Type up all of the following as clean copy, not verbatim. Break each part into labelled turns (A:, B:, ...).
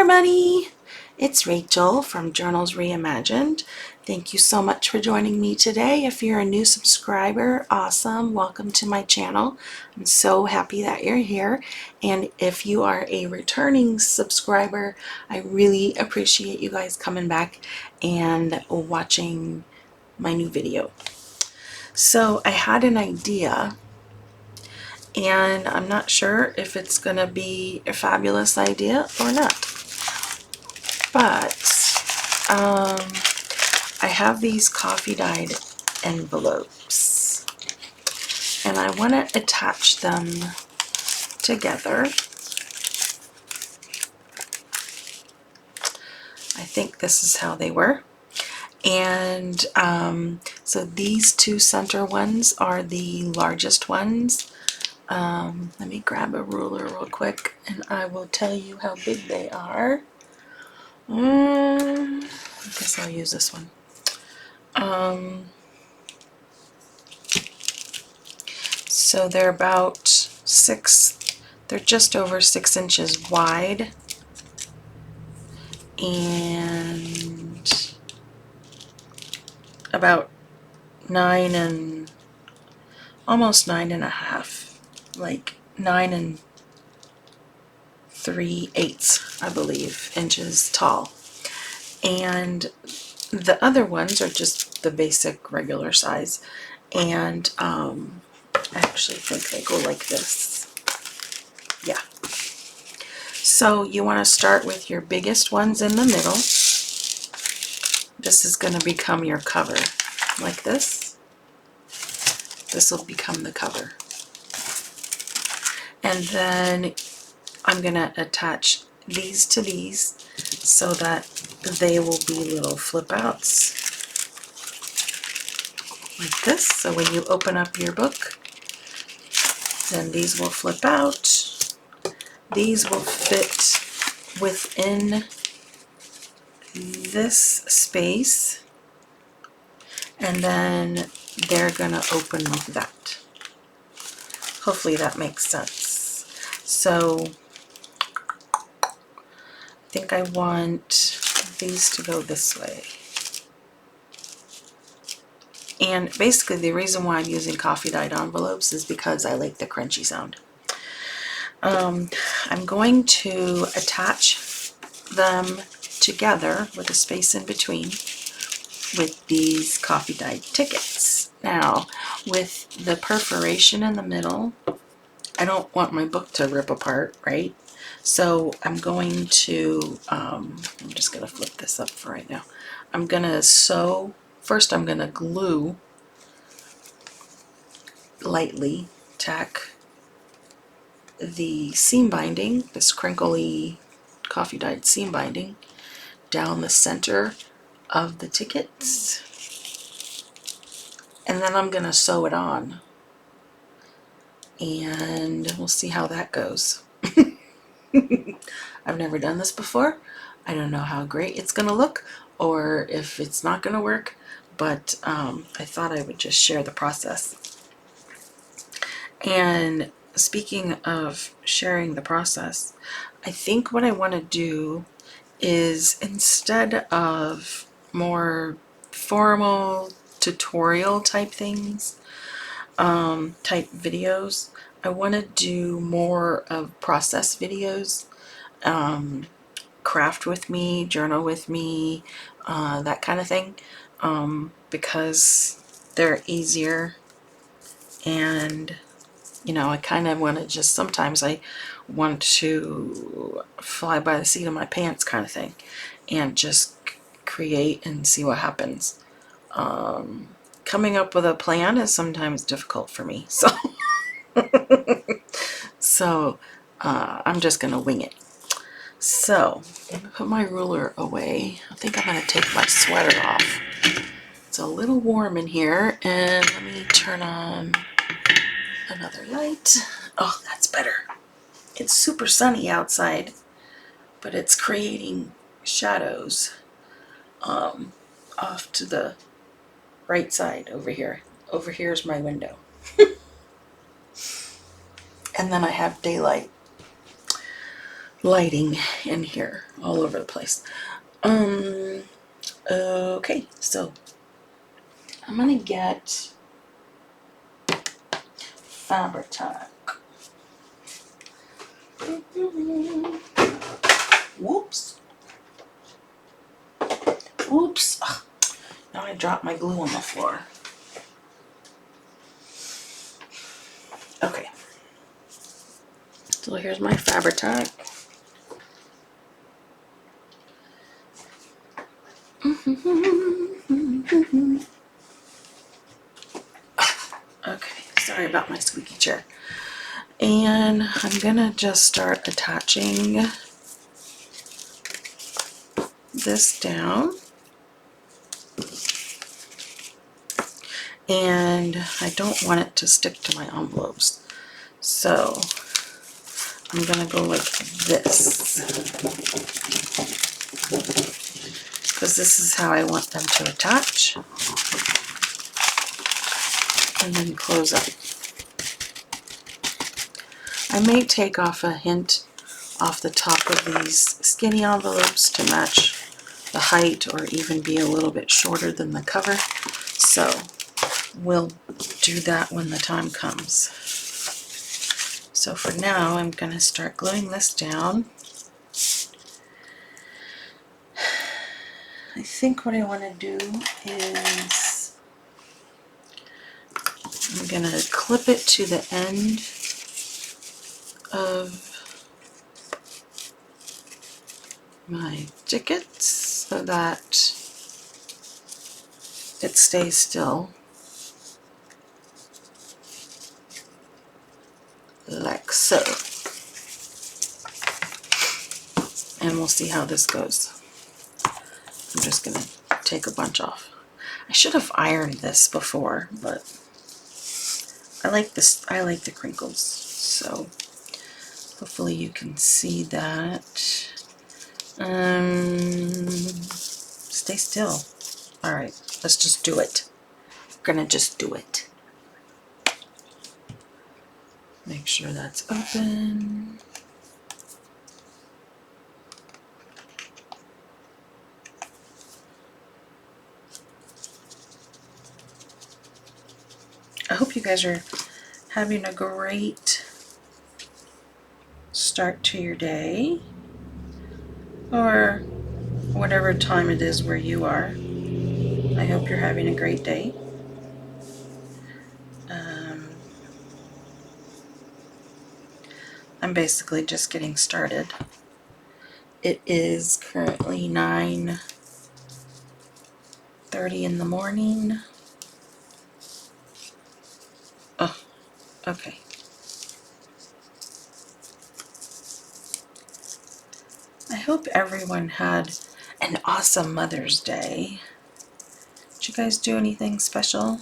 A: everybody, it's Rachel from Journals Reimagined. Thank you so much for joining me today. If you're a new subscriber, awesome, welcome to my channel. I'm so happy that you're here. And if you are a returning subscriber, I really appreciate you guys coming back and watching my new video. So I had an idea, and I'm not sure if it's gonna be a fabulous idea or not. But I have these coffee dyed envelopes, and I want to attach them together. I think this is how they were. And so these two center ones are the largest ones. Let me grab a ruler real quick and I will tell you how big they are. I guess I'll use this one. So they're about they're just over 6 inches wide and about almost 9.5, like 9 3/8, I believe, inches tall. And the other ones are just the basic regular size. And I actually think they go like this. Yeah. So you want to start with your biggest ones in the middle. This is going to become your cover, like this. This will become the cover. And then I'm going to attach these to these so that they will be little flip outs like this. So when you open up your book, then these will flip out. These will fit within this space, and then they're gonna open like that. Hopefully that makes sense. So I think I want these to go this way. And basically the reason why I'm using coffee dyed envelopes is because I like the crunchy sound. I'm going to attach them together with a space in between with these coffee dyed tickets. Now, with the perforation in the middle, I don't want my book to rip apart, right? So I'm going to, I'm just going to flip this up for right now. I'm going to sew, first I'm going to glue, lightly tack the seam binding, this crinkly coffee dyed seam binding, down the center of the tickets, and then I'm going to sew it on, and we'll see how that goes. I've never done this before. I don't know how great it's going to look or if it's not going to work, but I thought I would just share the process. And speaking of sharing the process, I think what I want to do is, instead of more formal tutorial type things, type videos, I want to do more of process videos, craft with me, journal with me, that kind of thing, because they're easier. And you know, I kind of want to just, sometimes I want to fly by the seat of my pants kind of thing and just create and see what happens. Coming up with a plan is sometimes difficult for me, so I'm just gonna wing it. So I'm gonna put my ruler away. I think I'm gonna take my sweater off. It's a little warm in here, and let me turn on another light. Oh, that's better. It's super sunny outside, but it's creating shadows off to the right side over here. Over here is my window. And then I have daylight. lighting in here all over the place. Okay, so I'm gonna get Fabric-Tac. Whoops. Oops. Ugh, now I dropped my glue on the floor. Okay. So here's my Fabric-Tac. Okay, sorry about my squeaky chair. And I'm gonna just start attaching this down. And I don't want it to stick to my envelopes. So I'm gonna go like this, because this is how I want them to attach. And then close up. I may take off a hint off the top of these skinny envelopes to match the height, or even be a little bit shorter than the cover. So we'll do that when the time comes. So for now, I'm going to start gluing this down. I think what I want to do is I'm going to clip it to the end of my tickets so that it stays still, like so. And we'll see how this goes. I'm just gonna take a bunch off. I should have ironed this before, but I like this. I like the crinkles, so hopefully you can see that. Stay still. All right, let's just do it. We're gonna just do it. Make sure that's open. I hope you guys are having a great start to your day, or whatever time it is where you are. I hope you're having a great day. I'm basically just getting started. It is currently 9:30 in the morning. Oh, okay. I hope everyone had an awesome Mother's Day. Did you guys do anything special?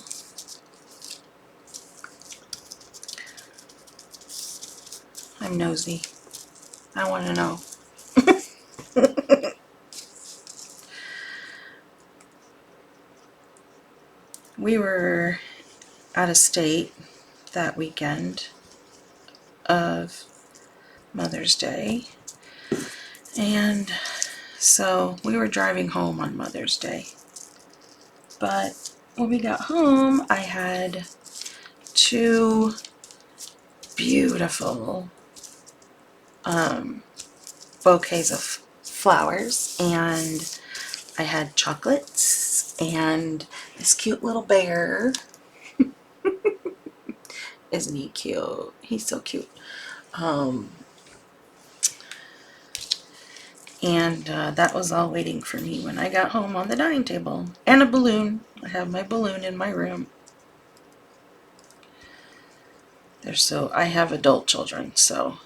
A: I'm nosy. I want to know. We were out of state that weekend of Mother's Day, and so we were driving home on Mother's Day. But when we got home, I had two beautiful bouquets of flowers, and I had chocolates and this cute little bear. Isn't he cute? He's so cute. And that was all waiting for me when I got home on the dining table. And a balloon. I have my balloon in my room. I have adult children, so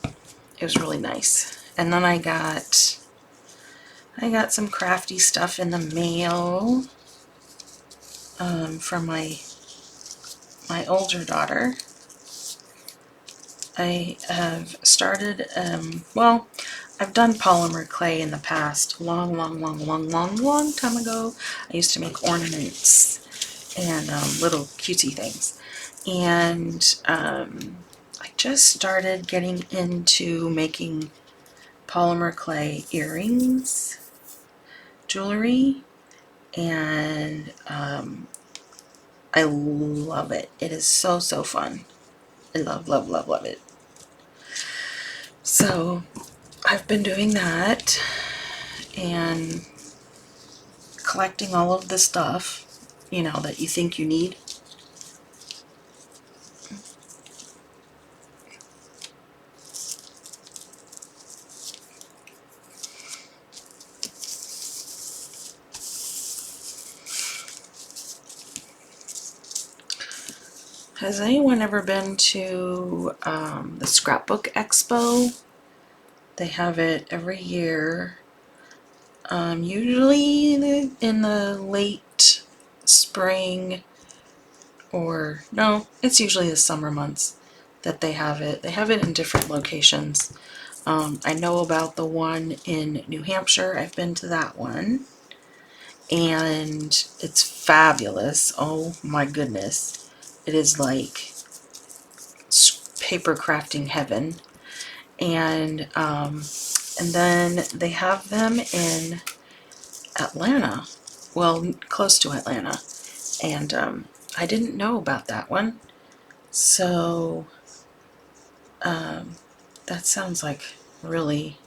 A: it was really nice. And then I got some crafty stuff in the mail from my older daughter. I have started, well, I've done polymer clay in the past, long time ago. I used to make ornaments and little cutesy things. And I just started getting into making polymer clay earrings, jewelry, and I love it. It is so, so fun. I love, love, love, love it. So I've been doing that and collecting all of the stuff, you know, that you think you need. Has anyone ever been to the Scrapbook Expo? They have it every year, usually in the late spring, or no, it's usually the summer months that they have it. They have it in different locations. I know about the one in New Hampshire. I've been to that one, and it's fabulous. Oh my goodness. It is like paper crafting heaven. And then they have them in Atlanta, well, close to Atlanta, and I didn't know about that one, so that sounds like really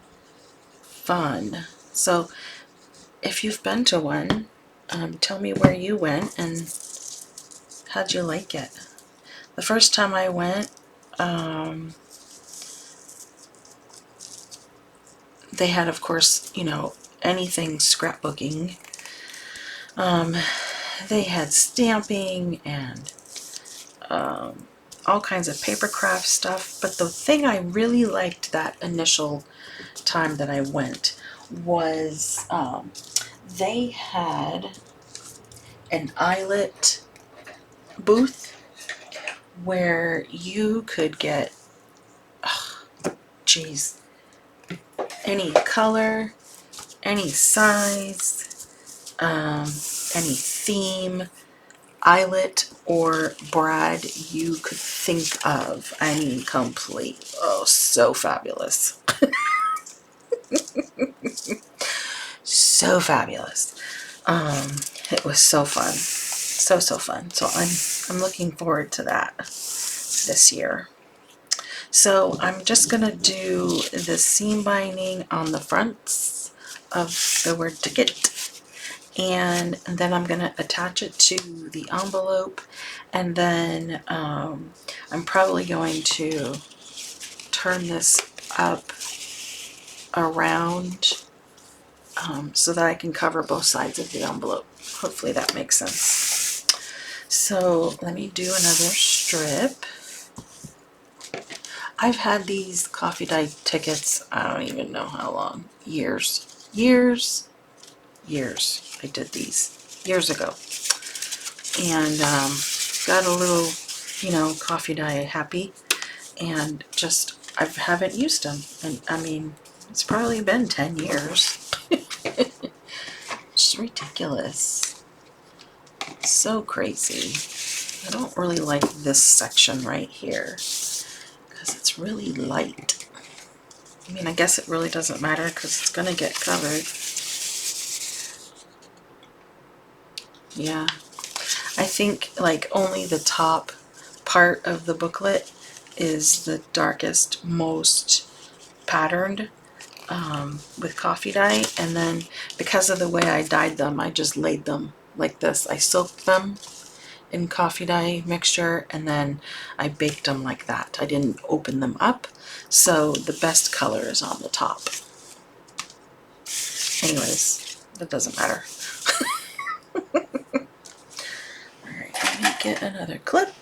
A: fun. So if you've been to one, tell me where you went and how'd you like it. The first time I went, they had, of course, you know, anything scrapbooking. They had stamping and all kinds of paper craft stuff, but the thing I really liked that initial time that I went was they had an eyelet booth where you could get, geez, any color, any size, any theme, eyelet or brad you could think of. I mean, complete. Oh, so fabulous. So fabulous. It was so fun. So, so fun. So I'm looking forward to that this year. So I'm just going to do the seam binding on the fronts of the word ticket, and then I'm going to attach it to the envelope, and then I'm probably going to turn this up around so that I can cover both sides of the envelope. Hopefully that makes sense. So let me do another strip. I've had these coffee dye tickets, I don't even know how long, years. I did these years ago, and got a little, you know, coffee dye happy, and just I haven't used them, and I mean, it's probably been 10 years. It's ridiculous. So crazy. I don't really like this section right here because it's really light. I mean, I guess it really doesn't matter because it's going to get covered. Yeah. I think like only the top part of the booklet is the darkest, most patterned with coffee dye, and then because of the way I dyed them, I just laid them like this. I soaked them in coffee dye mixture, and then I baked them like that. I didn't open them up, so the best color is on the top. Anyways, that doesn't matter. Alright, let me get another clip.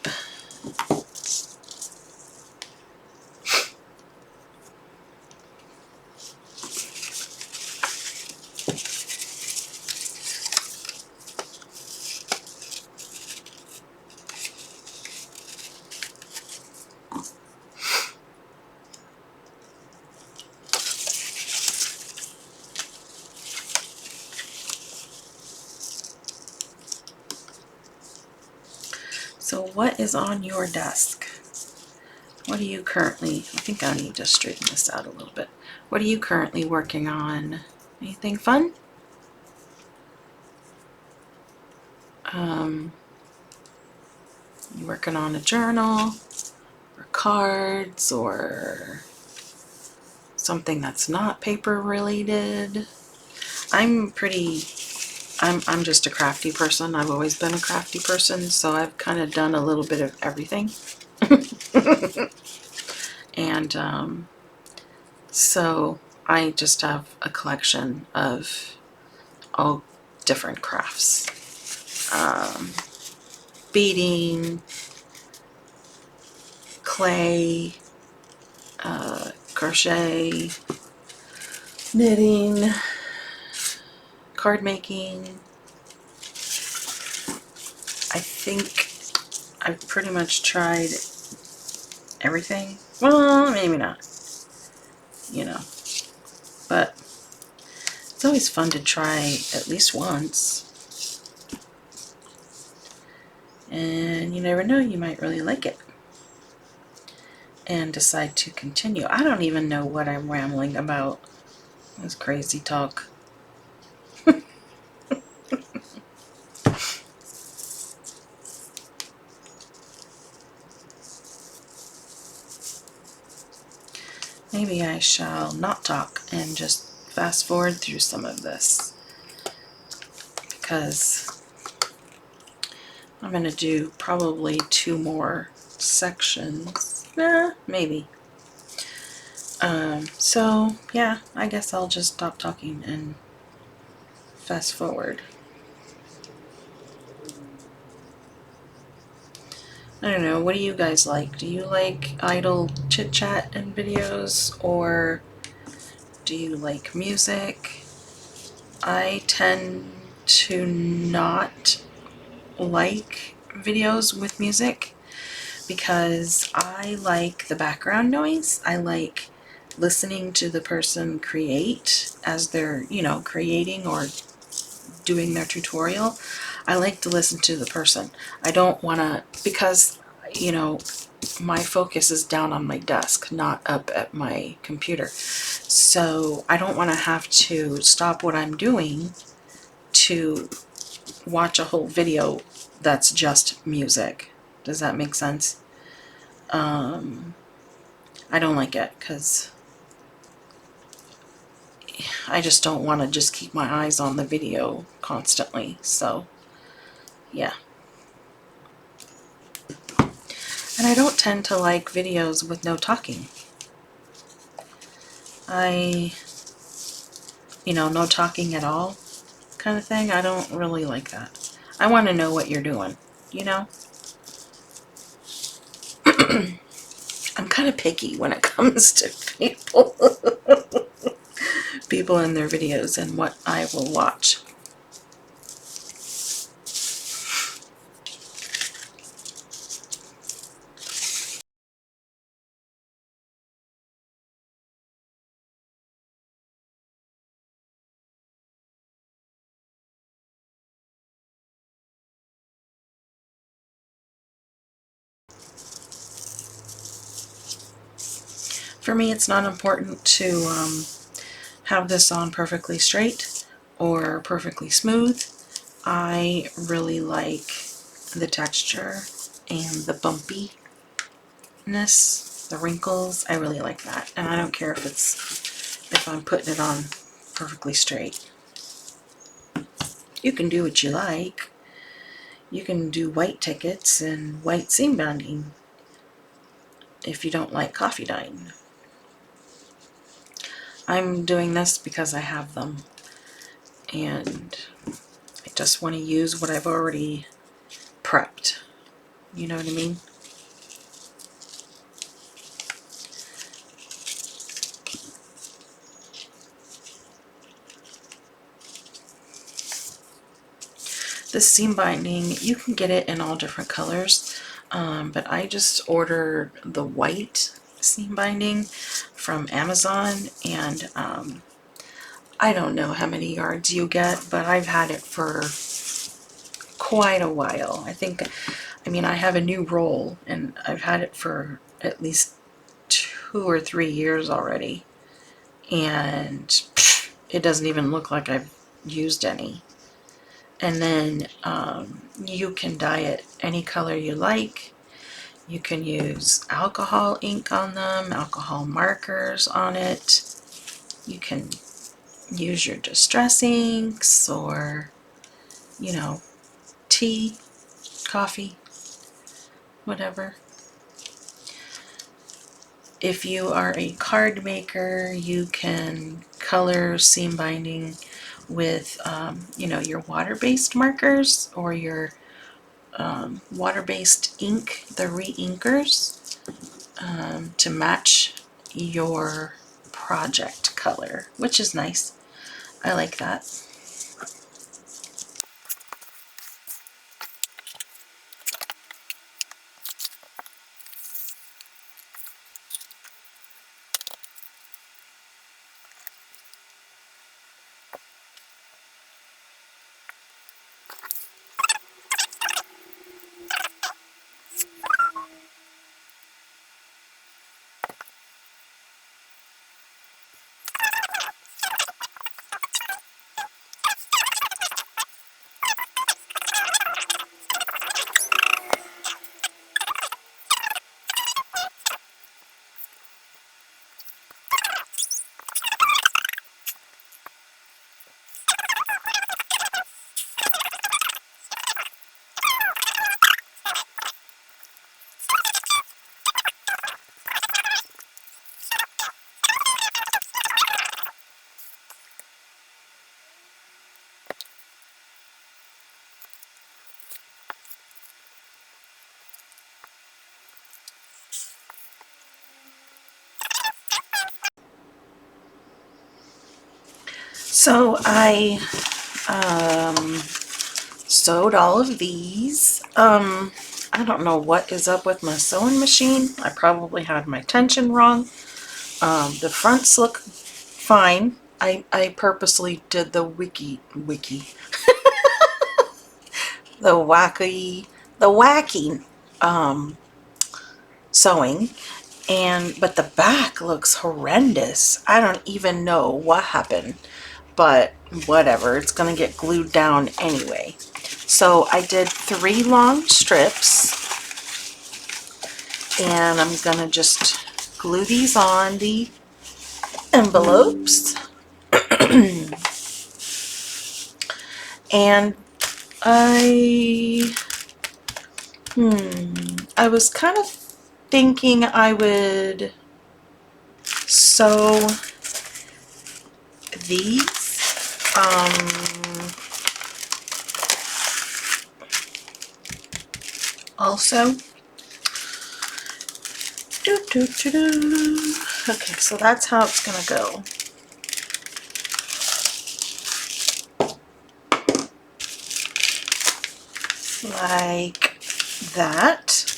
A: So what is on your desk? What are you currently, I think I need to straighten this out a little bit. What are you currently working on? Anything fun? You working on a journal or cards or something that's not paper related? I'm just a crafty person. I've always been a crafty person, so I've kind of done a little bit of everything. And so I just have a collection of all different crafts. Beading, clay, crochet, knitting, card making. I think I've pretty much tried everything. Well, maybe not, you know, but it's always fun to try at least once. And you never know, you might really like it and decide to continue. I don't even know what I'm rambling about. That's crazy talk. Maybe I shall not talk and just fast forward through some of this, because I'm going to do probably 2 more sections. Maybe. So yeah, I guess I'll just stop talking and fast forward. I don't know, what do you guys like? Do you like idle chit chat and videos, or do you like music? I tend to not like videos with music because I like the background noise. I like listening to the person create as they're, creating or doing their tutorial. I like to listen to the person. I don't want to, because, my focus is down on my desk, not up at my computer. So I don't want to have to stop what I'm doing to watch a whole video that's just music. Does that make sense? I don't like it because I just don't want to just keep my eyes on the video constantly. So, yeah. And I don't tend to like videos with no talking. No talking at all kind of thing. I don't really like that. I want to know what you're doing, I'm kind of picky when it comes to people and their videos and what I will watch. For me, it's not important to have this on perfectly straight or perfectly smooth. I really like the texture and the bumpiness, the wrinkles. I really like that. And I don't care if I'm putting it on perfectly straight. You can do what you like. You can do white tickets and white seam binding if you don't like coffee dyeing. I'm doing this because I have them, and I just want to use what I've already prepped. You know what I mean? This seam binding, you can get it in all different colors, but I just ordered the white seam binding from Amazon, and I don't know how many yards you get, but I've had it for quite a while. I have a new roll, and I've had it for at least 2 or 3 years already, and it doesn't even look like I've used any. And then you can dye it any color you like. You can use alcohol ink on them, alcohol markers on it. You can use your distress inks or, you know, tea, coffee, whatever. If you are a card maker, you can color seam binding with, you know, your water-based markers or your water-based ink, the re-inkers, to match your project color, which is nice. I like that. So I sewed all of these. I don't know what is up with my sewing machine. I probably had my tension wrong. The fronts look fine. I purposely did the the wacky sewing, but the back looks horrendous. I don't even know what happened, but whatever, it's gonna get glued down anyway. So I did 3 long strips, and I'm gonna just glue these on the envelopes. And I was kind of thinking I would sew these also. Okay, so that's how it's gonna go. Like that.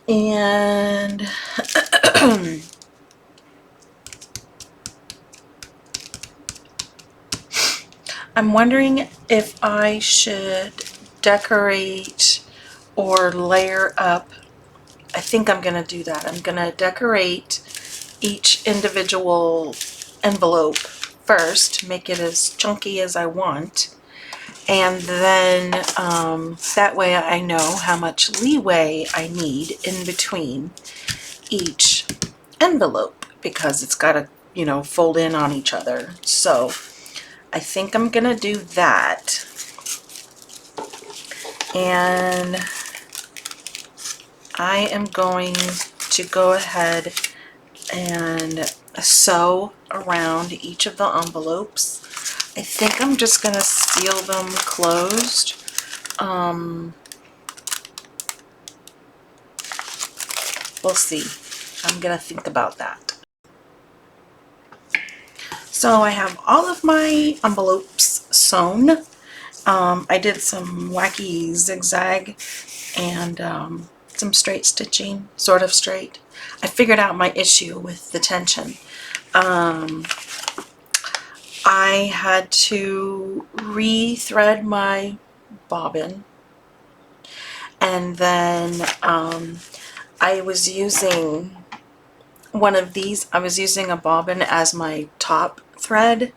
A: And I'm wondering if I should decorate or layer up. I think I'm gonna do that. I'm gonna decorate each individual envelope first, make it as chunky as I want, and then that way I know how much leeway I need in between each envelope, because it's got to, you know, fold in on each other. So I think I'm gonna do that, and I am going to go ahead and sew around each of the envelopes. I think I'm just gonna seal them closed. We'll see. I'm gonna think about that. So I have all of my envelopes sewn. I did some wacky zigzag and some straight stitching, sort of straight. I figured out my issue with the tension. I had to re-thread my bobbin, and then I was using one of these. I was using a bobbin as my top thread,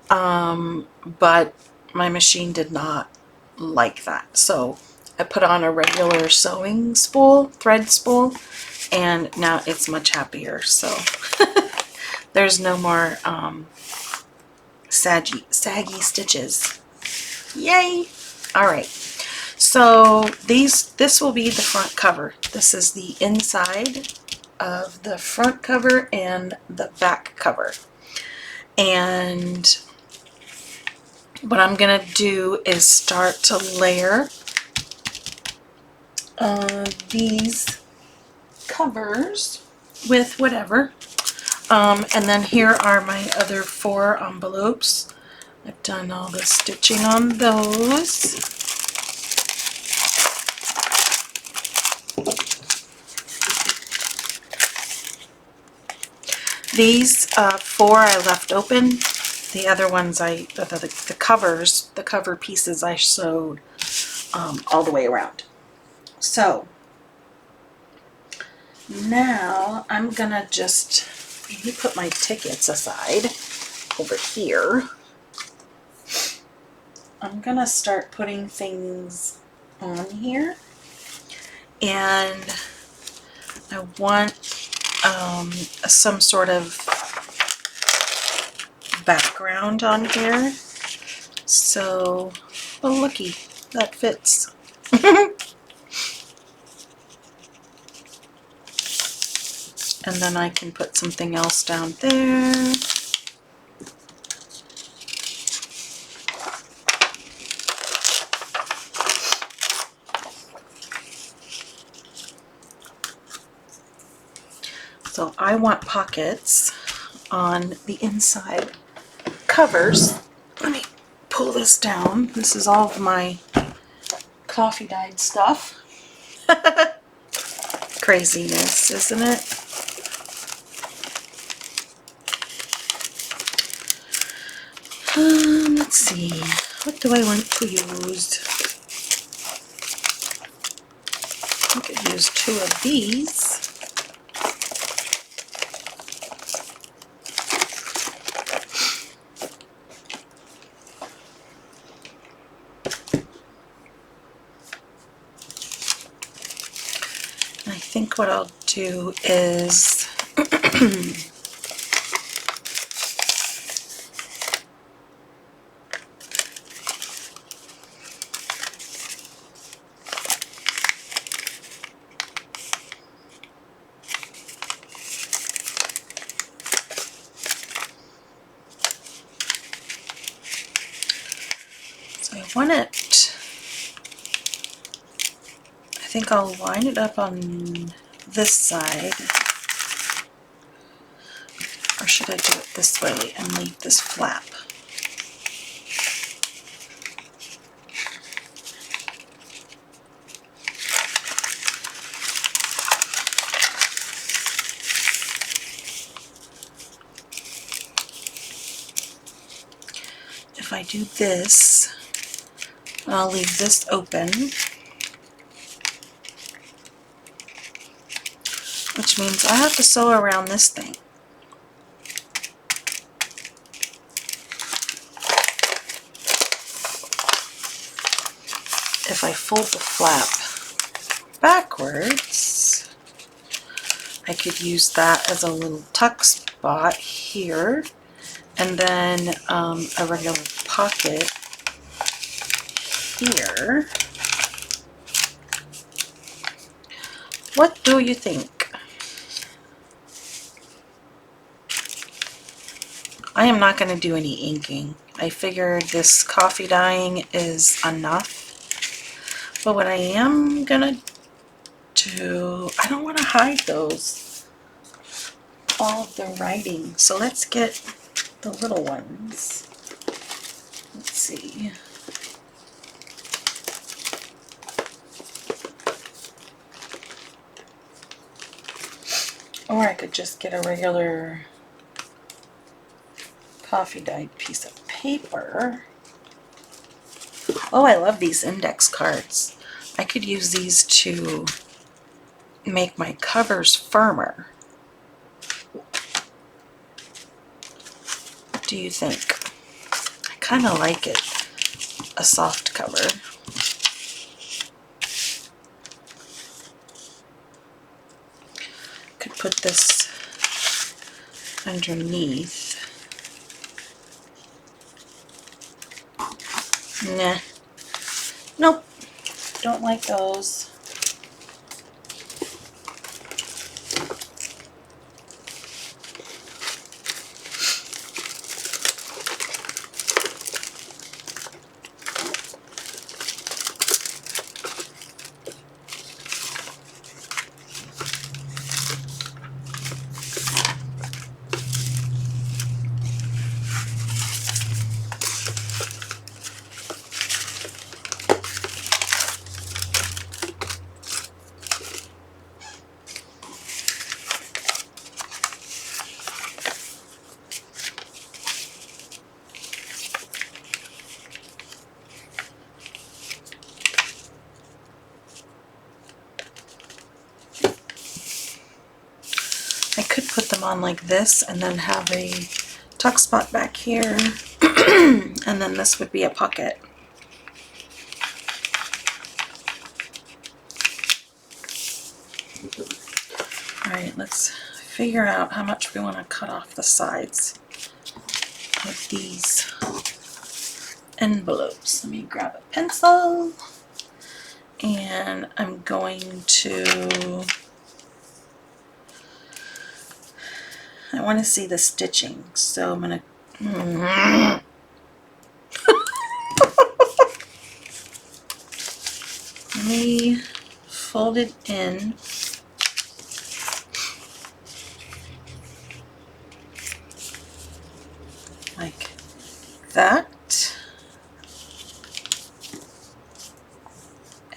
A: but my machine did not like that. So I put on a regular sewing spool, thread spool, and now it's much happier. So there's no more saggy stitches. Yay! All right. So this will be the front cover. This is the inside of the front cover and the back cover. And what I'm gonna do is start to layer these covers with whatever. And then here are my other 4 envelopes. I've done all the stitching on those. These 4 I left open. The other ones the covers, the cover pieces I sewed all the way around. So now I'm gonna just, let me put my tickets aside over here. I'm gonna start putting things on here, and I want some sort of background on here. So, oh looky, that fits. And then I can put something else down there. So I want pockets on the inside covers. Let me pull this down. This is all of my coffee dyed stuff. Craziness, isn't it? Let's see. What do I want to use? I could use 2 of these. I think what I'll do is I think I'll line it up on this side, or should I do it this way and leave this flap? If I do this, I'll leave this open, which means I have to sew around this thing. If I fold the flap backwards, I could use that as a little tuck spot here, and then a regular pocket here. What do you think? I am not going to do any inking. I figured this coffee dyeing is enough. But what I am going to do, I don't want to hide all of the writing. So let's get the little ones. Let's see. Or I could just get a regular coffee dyed piece of paper. Oh, I love these index cards. I could use these to make my covers firmer. What do you think? I kind of like it, a soft cover. Could put this underneath. Nah. Nope. Don't like those. I could put them on like this and then have a tuck spot back here, and then this would be a pocket. Alright, let's figure out how much we want to cut off the sides of these envelopes. Let me grab a pencil, and I'm going to, I want to see the stitching, so I'm going to, let me fold it in like that,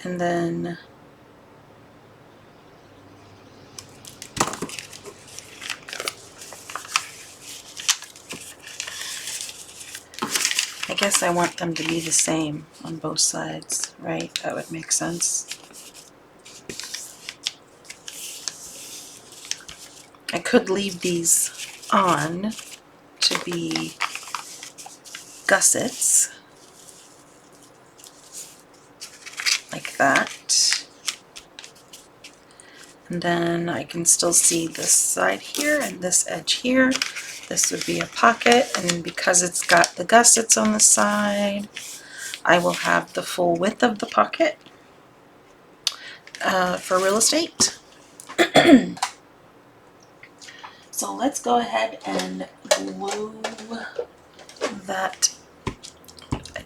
A: and then I guess I want them to be the same on both sides, right? That would make sense. I could leave these on to be gussets, like that. And then I can still see this side here and this edge here. This would be a pocket, and because it's got the gussets on the side, I will have the full width of the pocket for real estate. So let's go ahead and glue that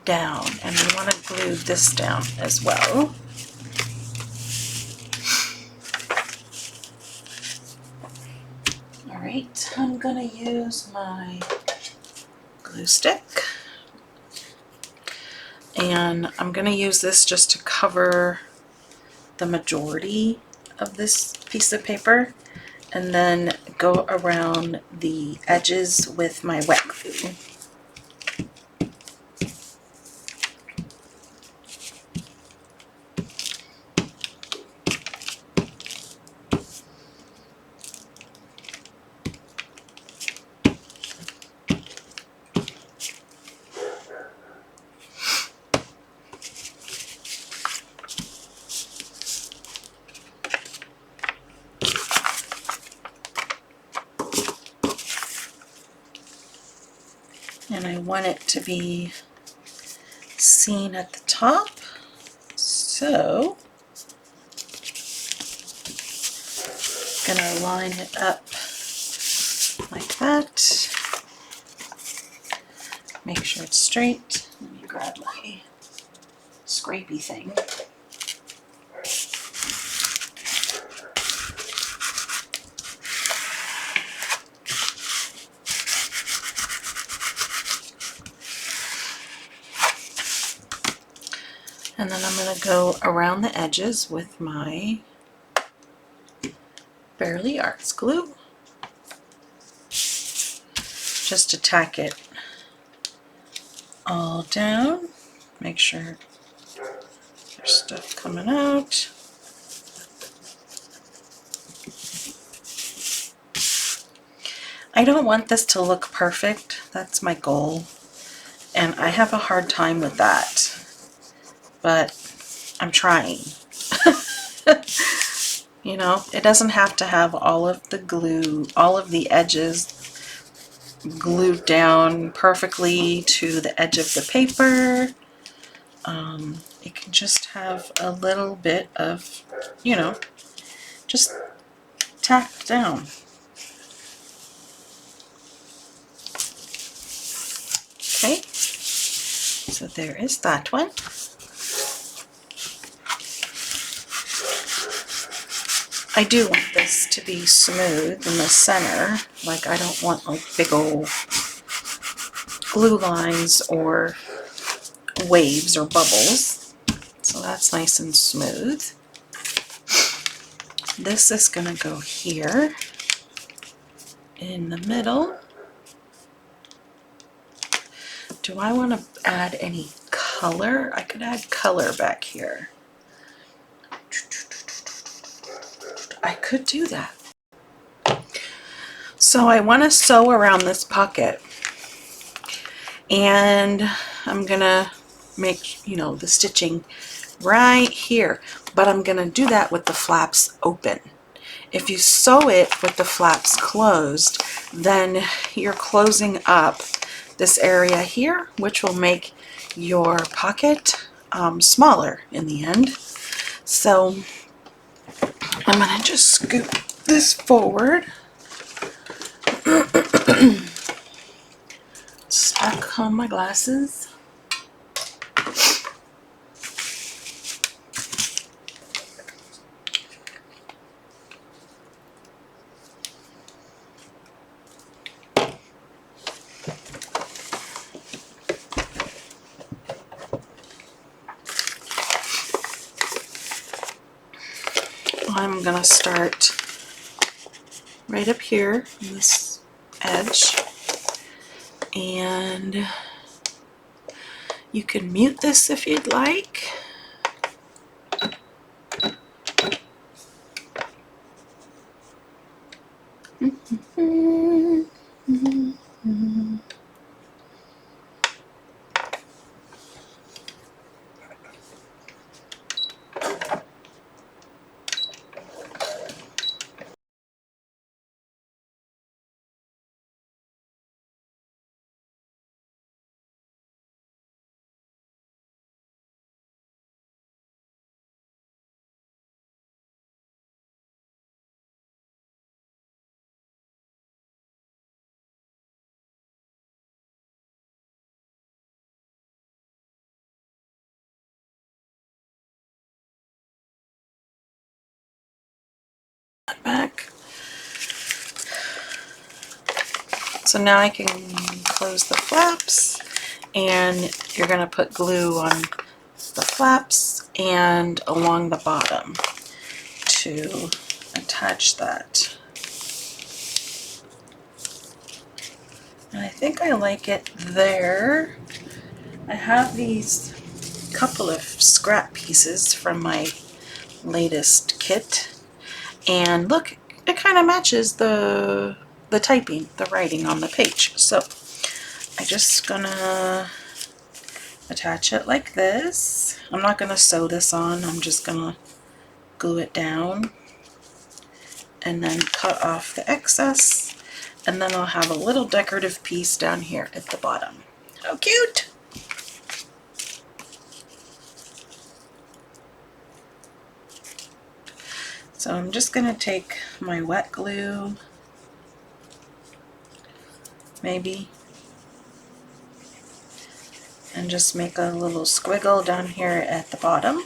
A: down, and we want to glue this down as well. Alright, I'm going to use my glue stick, and I'm going to use this just to cover the majority of this piece of paper, and then go around the edges with my wet glue. And I want it to be seen at the top, so I'm going to line it up like that. Make sure it's straight. Let me grab my scrapey thing. And then I'm going to go around the edges with my Bearly Arts glue. Just to tack it all down. Make sure there's stuff coming out. I don't want this to look perfect. That's my goal. And I have a hard time with that. But I'm trying. You know, it doesn't have to have all of the glue, all of the edges glued down perfectly to the edge of the paper. It can just have a little bit of, you know, just tacked down. Okay, so there is that one. I do want this to be smooth in the center. Like, I don't want like big old glue lines or waves or bubbles. So that's nice and smooth. This is going to go here in the middle. Do I want to add any color? I could add color back here. I could do that. So I want to sew around this pocket, and I'm gonna make, you know, the stitching right here, but I'm gonna do that with the flaps open. If you sew it with the flaps closed, then you're closing up this area here, which will make your pocket smaller in the end. So I'm gonna just scoop this forward. Stuck on my glasses. I'm gonna start right up here in this edge, and you can mute this if you'd like. Back. So now I can close the flaps, and you're going to put glue on the flaps and along the bottom to attach that. And I think I like it there. I have these couple of scrap pieces from my latest kit, and look, it kind of matches the typing, the writing on the page. So I'm just gonna attach it like this. I'm not gonna sew this on, I'm just gonna glue it down and then cut off the excess, and then I'll have a little decorative piece down here at the bottom. How cute! So I'm just gonna take my wet glue, maybe, and just make a little squiggle down here at the bottom.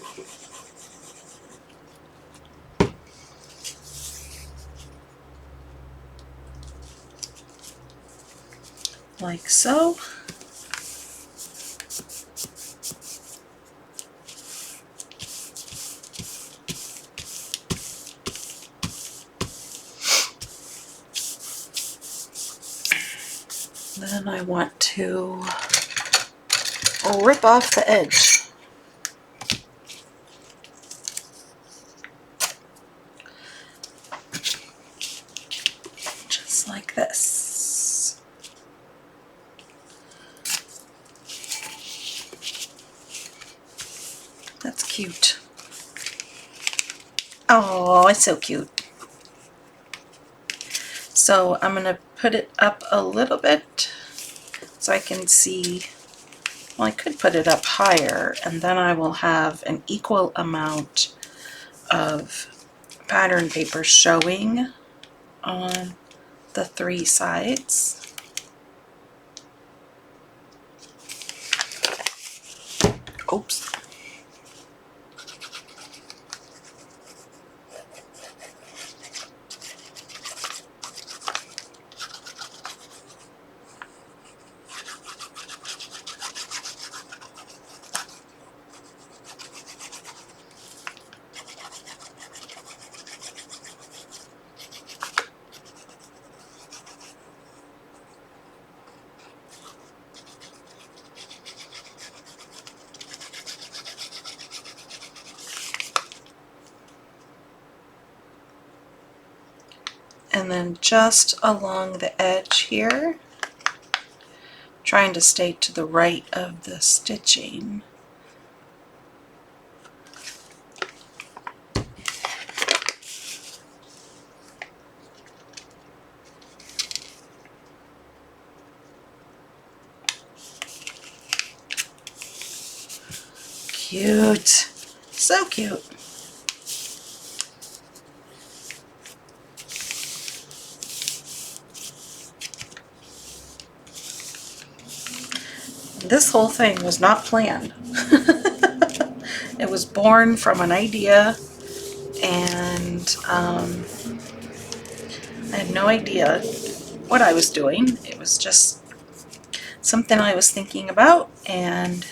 A: Like so. Then I want to rip off the edge. Just like this. That's cute. Oh, it's so cute. So I'm going to put it up a little bit so I can see. Well, I could put it up higher, and then I will have an equal amount of pattern paper showing on the 3 sides. Oops. And then just along the edge here, trying to stay to the right of the stitching. Cute. So cute. This whole thing was not planned. It was born from an idea, and I had no idea what I was doing. It was just something I was thinking about and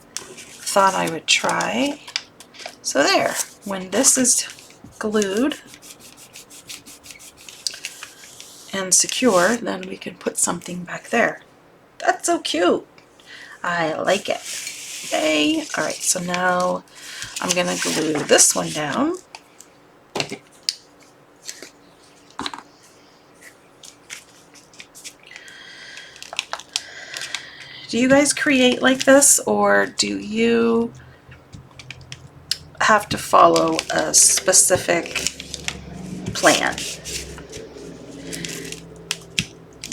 A: thought I would try. So there, when this is glued and secure, then we can put something back there. That's so cute. I like it. Yay. Alright, so now I'm going to glue this one down. Do you guys create like this, or do you have to follow a specific plan?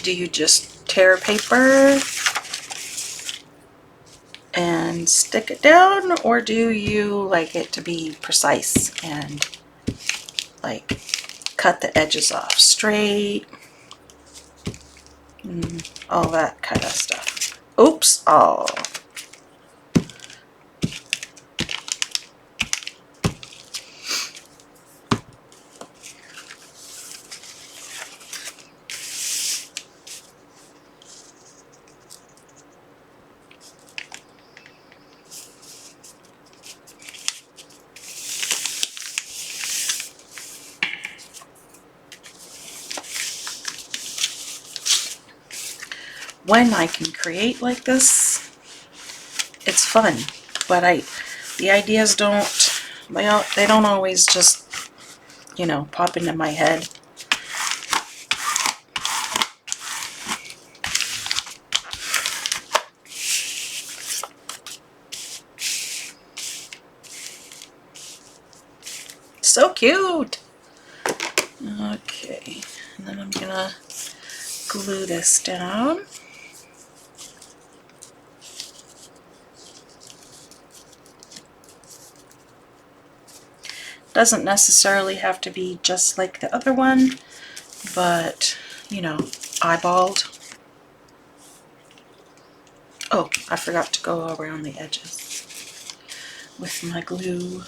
A: Do you just tear paper and stick it down, or do you like it to be precise and like cut the edges off straight and all that kind of stuff? Oops. Oh. When I can create like this, it's fun, but the ideas they don't always just, pop into my head. So cute. Okay, and then I'm gonna glue this down. Doesn't necessarily have to be just like the other one, but, eyeballed. Oh, I forgot to go around the edges with my glue.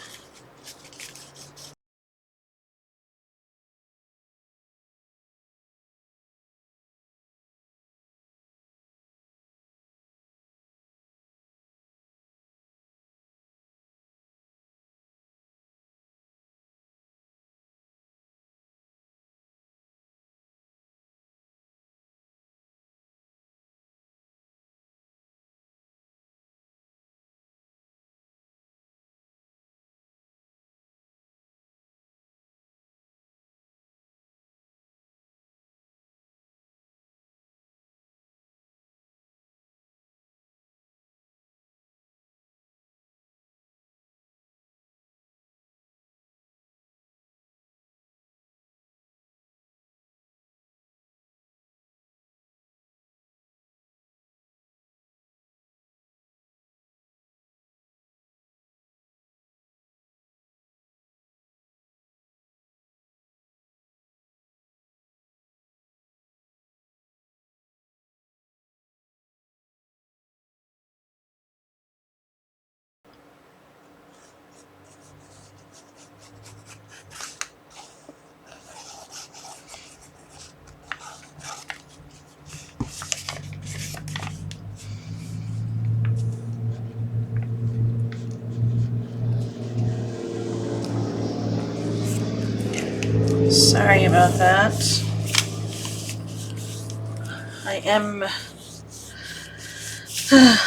A: Sorry about that.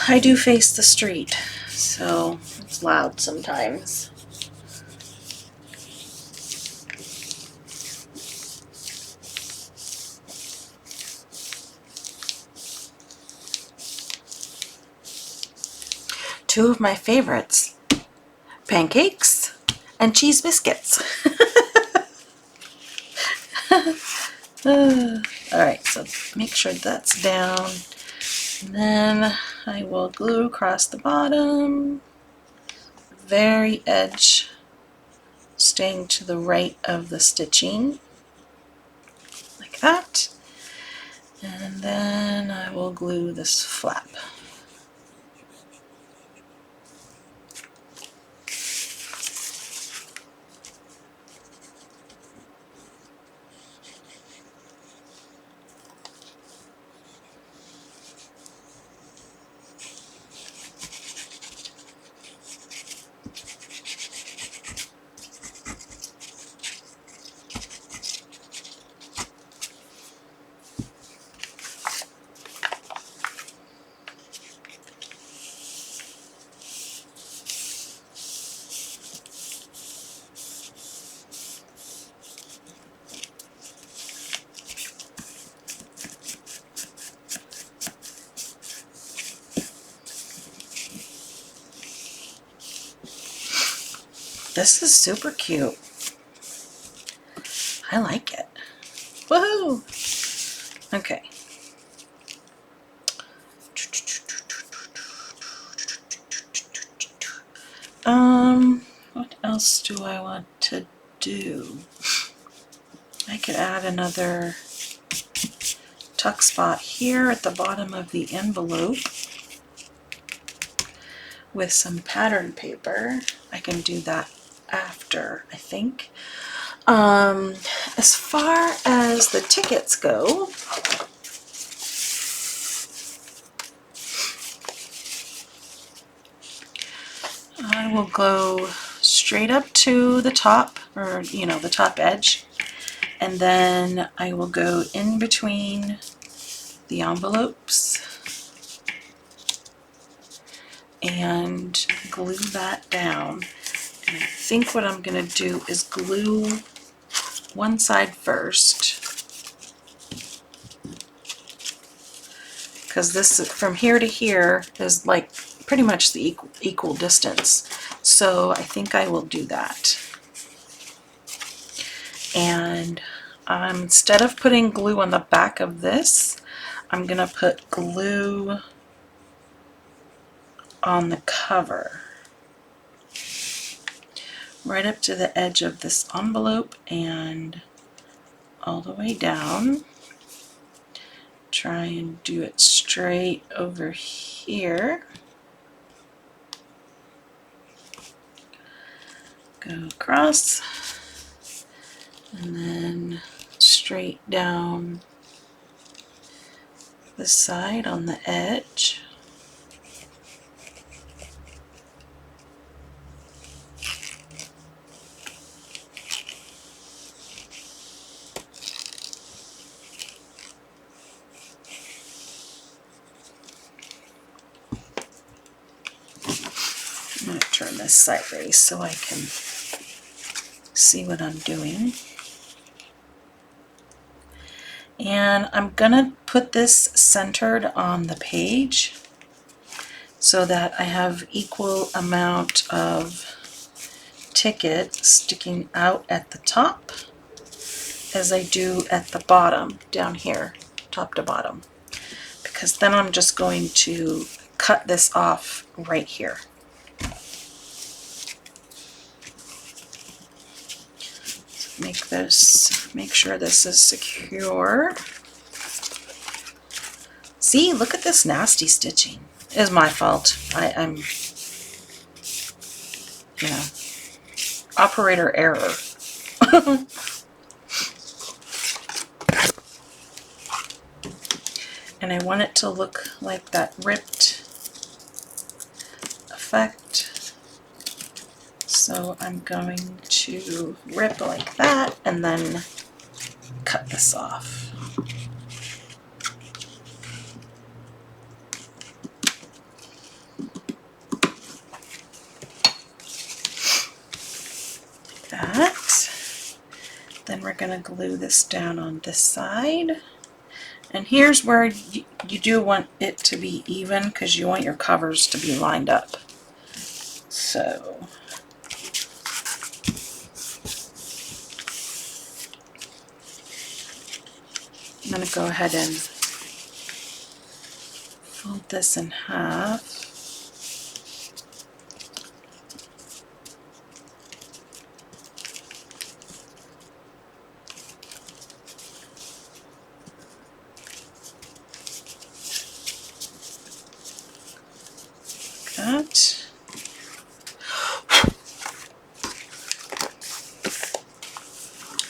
A: I do face the street, so it's loud sometimes. Two of my favorites, pancakes and cheese biscuits. Alright, so make sure that's down. And then I will glue across the bottom, very edge staying to the right of the stitching, like that. And then I will glue this flap. This is super cute. I like it. Woohoo! Okay. What else do I want to do? I could add another tuck spot here at the bottom of the envelope with some pattern paper. I can do that after, I think. As far as the tickets go, I will go straight up to the top, or the top edge, and then I will go in between the envelopes and glue that down. And I think what I'm going to do is glue one side first, because this from here to here is like pretty much the equal distance. So I think I will do that. And instead of putting glue on the back of this, I'm going to put glue on the cover, right up to the edge of this envelope and all the way down. Try and do it straight over here. Go across and then straight down this side on the edge. I'm going to turn this sideways so I can see what I'm doing. And I'm going to put this centered on the page so that I have equal amount of ticket sticking out at the top as I do at the bottom down here, top to bottom, because then I'm just going to cut this off right here. Make sure this is secure. See, look at this nasty stitching. It's my fault. I'm operator error. And I want it to look like that ripped effect. So I'm going to rip like that and then this off. That. Then we're going to glue this down on this side. And here's where you do want it to be even because you want your covers to be lined up. So I'm going to go ahead and fold this in half. That.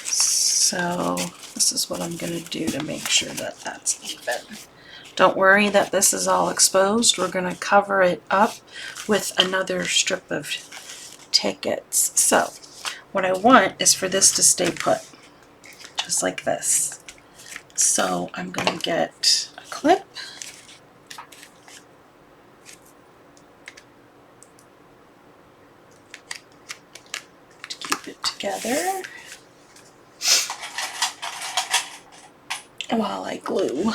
A: So this is what I'm going to do to make sure that that's even. Don't worry that this is all exposed. We're going to cover it up with another strip of tickets. So what I want is for this to stay put, just like this. So I'm going to get a clip. To keep it together while I glue.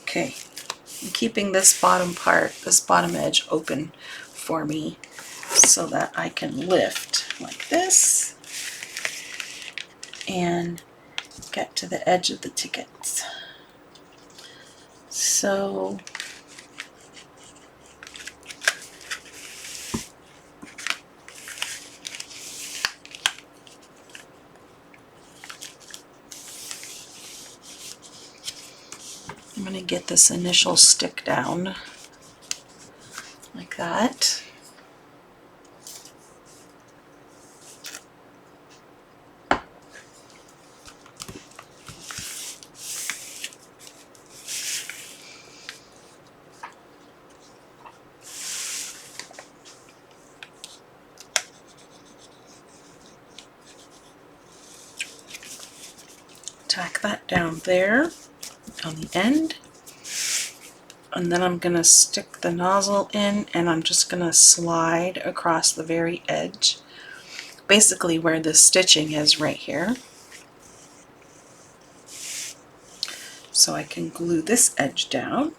A: Okay, I'm keeping this bottom part, this bottom edge open for me so that I can lift like this and get to the edge of the tickets. So I'm going to get this initial stick down like that. Tack that down there on the end. And then I'm going to stick the nozzle in and I'm just going to slide across the very edge, basically where the stitching is right here. So I can glue this edge down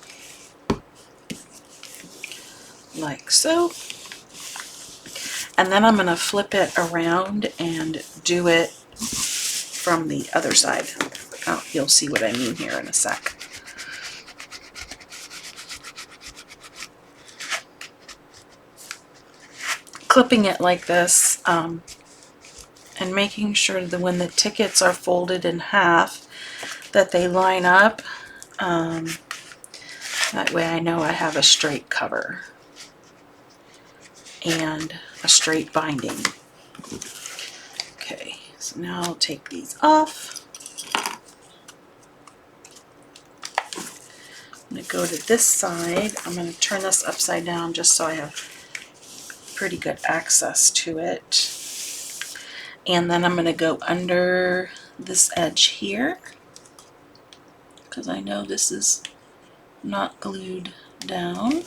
A: like so. And then I'm going to flip it around and do it from the other side. Oh, you'll see what I mean here in a sec. Clipping it like this and making sure that when the tickets are folded in half that they line up. That way I know I have a straight cover and a straight binding. Okay, so now I'll take these off. I'm going to go to this side. I'm going to turn this upside down just so I have pretty good access to it. And then I'm going to go under this edge here because I know this is not glued down.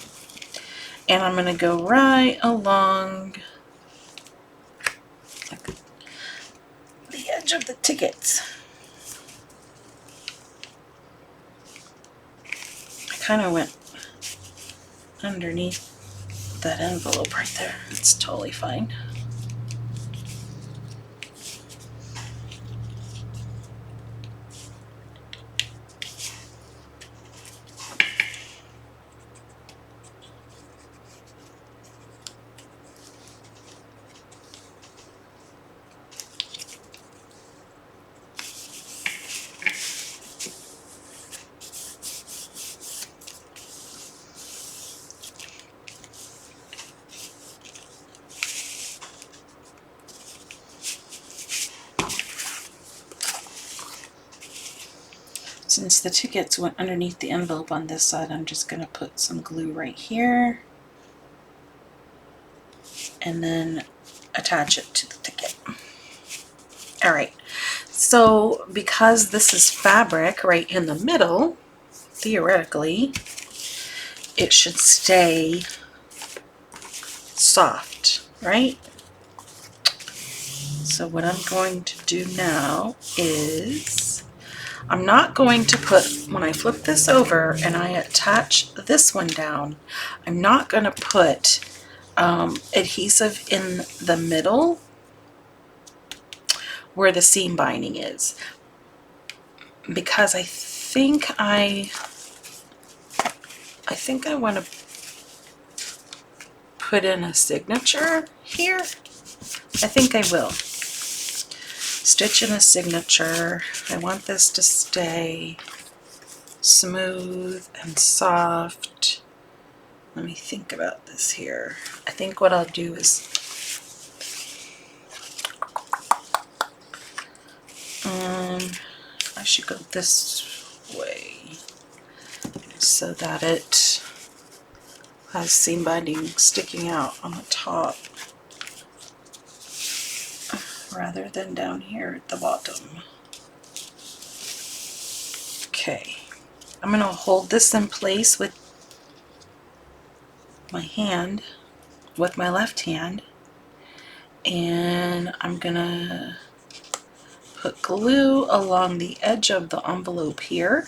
A: And I'm going to go right along the edge of the tickets. I kind of went underneath that envelope right there. It's totally fine. Since the tickets went underneath the envelope on this side, I'm just going to put some glue right here and then attach it to the ticket. All right, so because this is fabric right in the middle, theoretically, it should stay soft, right? So what I'm going to do now is I'm not going to put, when I flip this over and I attach this one down, I'm not going to put adhesive in the middle where the seam binding is, because I think I want to put in a signature here. I think I will. Stitch in a signature. I want this to stay smooth and soft. Let me think about this here. I think what I'll do is I should go this way so that it has seam binding sticking out on the top rather than down here at the bottom. Okay, I'm going to hold this in place with my hand, with my left hand, and I'm going to put glue along the edge of the envelope here,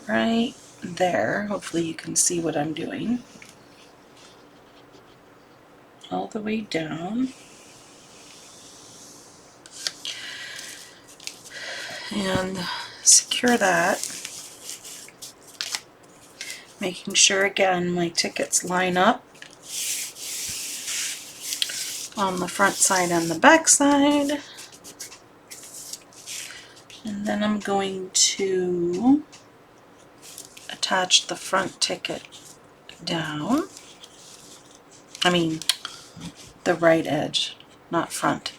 A: right there. Hopefully you can see what I'm doing. All the way down. And secure that. Making sure again my tickets line up on the front side and the back side. And then I'm going to attach the front ticket down. I mean, the right edge, not front.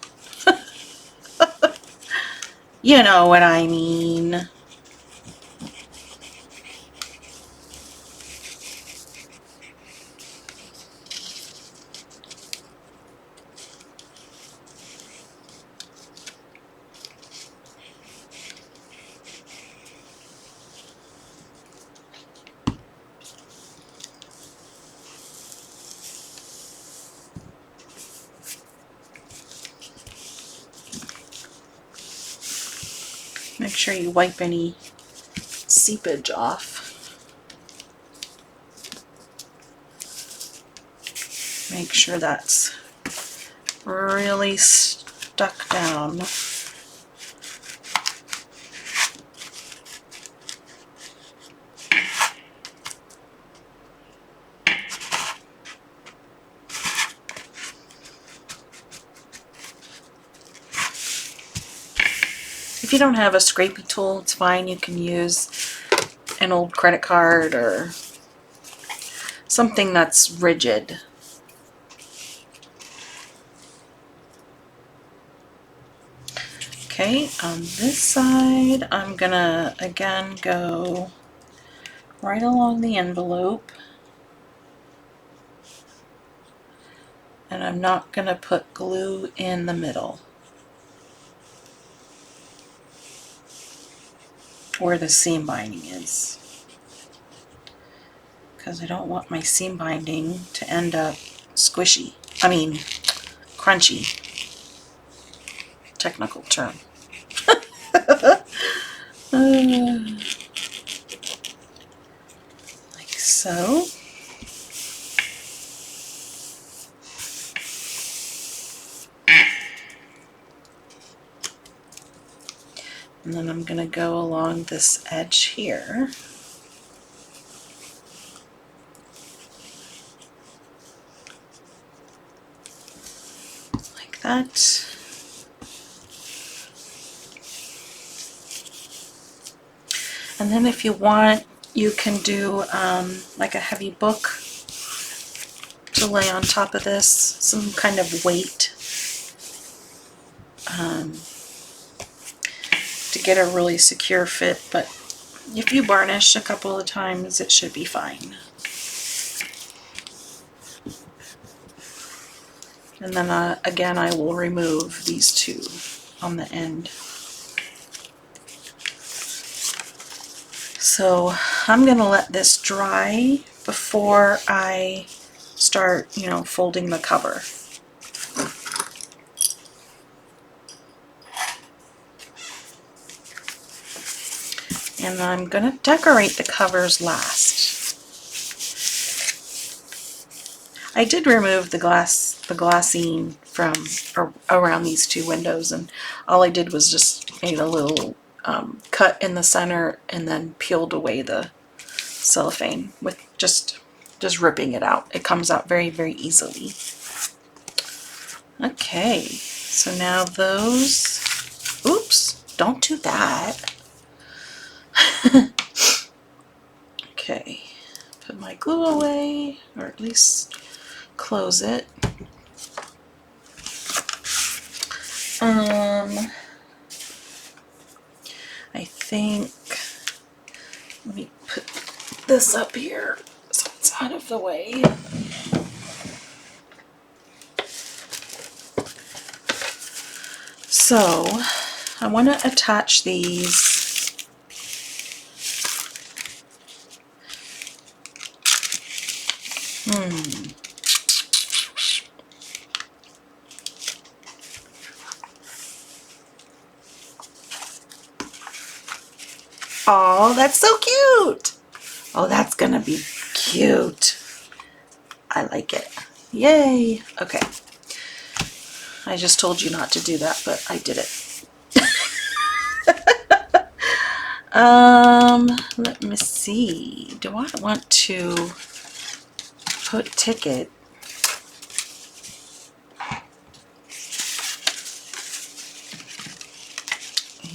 A: You know what I mean. Make sure you wipe any seepage off. Make sure that's really stuck down. If you don't have a scrapey tool, it's fine. You can use an old credit card or something that's rigid. Okay, on this side, I'm gonna again go right along the envelope, and I'm not gonna put glue in the middle where the seam binding is, because I don't want my seam binding to end up squishy. I mean, crunchy. Technical term. Like so. And then I'm going to go along this edge here. Like that. And then if you want, you can do like a heavy book to lay on top of this, some kind of weight. get a really secure fit, but if you burnish a couple of times, it should be fine. And then again, I will remove these two on the end. So I'm going to let this dry before I start, folding the cover. And I'm going to decorate the covers last. I did remove the glassine from around these two windows, and all I did was just made a little cut in the center and then peeled away the cellophane with just ripping it out. It comes out very, very easily. Okay, so now those, oops, don't do that. Okay, put my glue away, or at least close it. I think, let me put this up here so it's out of the way. So I want to attach these Oh, that's so cute. Oh, that's gonna be cute. I like it. Yay. Okay. I just told you not to do that, but I did it. Let me see. Do I want to put ticket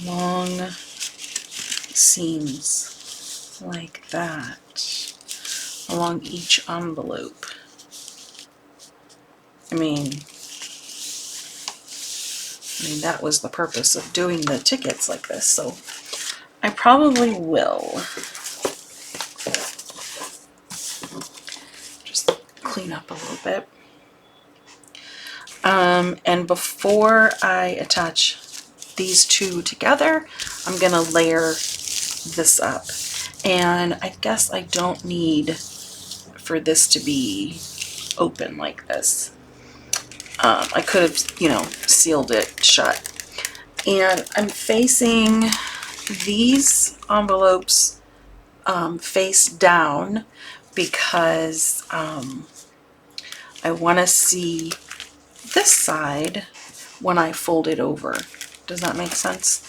A: long seams like that along each envelope? I mean that was the purpose of doing the tickets like this, so I probably will. Just clean up a little bit. And before I attach these two together, I'm going to layer this up. And I guess I don't need for this to be open like this. I could have, sealed it shut. And I'm facing these envelopes face down because I want to see this side when I fold it over. Does that make sense?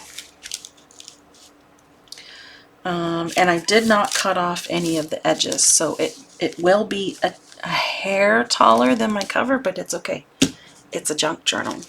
A: And I did not cut off any of the edges, so it will be a hair taller than my cover, but it's okay. It's a junk journal.